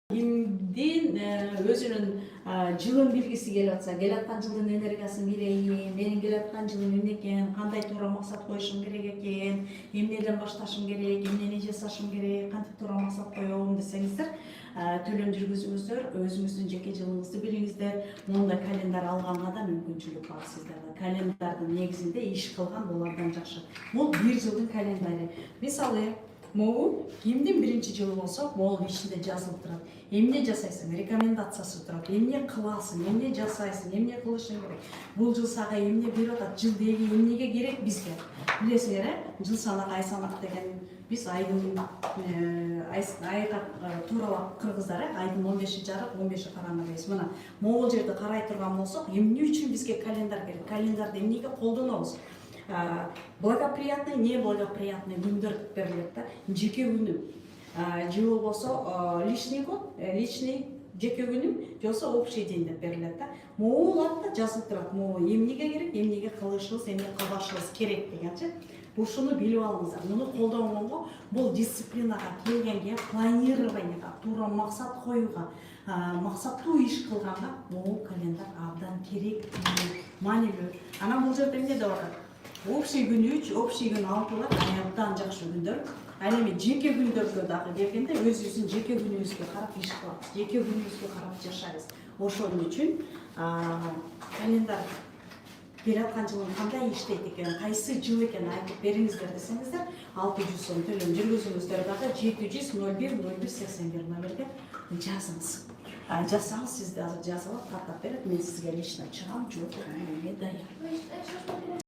Кимдин өзүнүн жылын билгиси келип атса, келаткан жылдын энергиясын билейин, менин келаткан жылым эмне экен, кандай туура максат коюшум керек экен, эмнеден башташым керек, эмнени жасашым керек, кантип туура максат коем десеңиздер, төлөм жүргүзүңүздөр, өзүңүздүн жеке жылыңызды билиңиздер. Мондай календар алганга да мүмкүнчүлүк бар сиздерде. Календардын негизинде иш кылган булардан жакшы. Бул бир жылдын календару. Мисалы, могу кимдин биринчи жылы болсо, могу ичинде жазылып турат. Эмне жасайсың, рекомендациясы турат. Эмне кыласың, эмне жасайсың, эмне кылышың керек. Бул жыл сага эмне берип атат, жыл деги эмнеге керек бизге. Билесиңер, жыл санак, ай санак деген биз айдын айга тууралап кыргыздар, айдын 15-чи арак, 15-и карама дейбиз. Мына могул жерде карай турган болсок, эмне үчүн бизге календар керек? Календарды эмнеге колдонобуз? Благоприятный, неблагоприятный күндөр берилет да. Жеке күнүм же болбосо личный год, личный жеке күнүм, же болбосо общий день деп берилет да. Могуларда жазылып турат, могу эмнеге керек, эмнеге кылышыбыз, эмне кылбашыбыз керек дегенчи. Ушуну билип алыңыздар. Муну колдонгонго, бул дисциплинага келгенге, планированияга, туура максат коюуга, максаттуу иш кылганга могу календар абдан керек, маанилүү. Анан бул жерде эмне деп атат? Общий күн 3, общий күн 6-лар абдан жакшы күндөр. Ал эми жеке күндөргө дагы келгенде өзүбүздүн жеке күнүбүзгө карап иш кылабыз, жеке күнүбүзгө карап жашайбыз. Ошон үчүн календар келаткан жылын кандай иштейт экен, кайсы жыл экенин айтып бериңиздер десеңиздер, 600 сом төлөм жүргүзүңүздөр дагы 700 01 01 81 номерге жазыңыз. Жазсаңыз сизди азыр жазып алып каттап берет, мен сизге лично чыгам, жок, эмне даяр.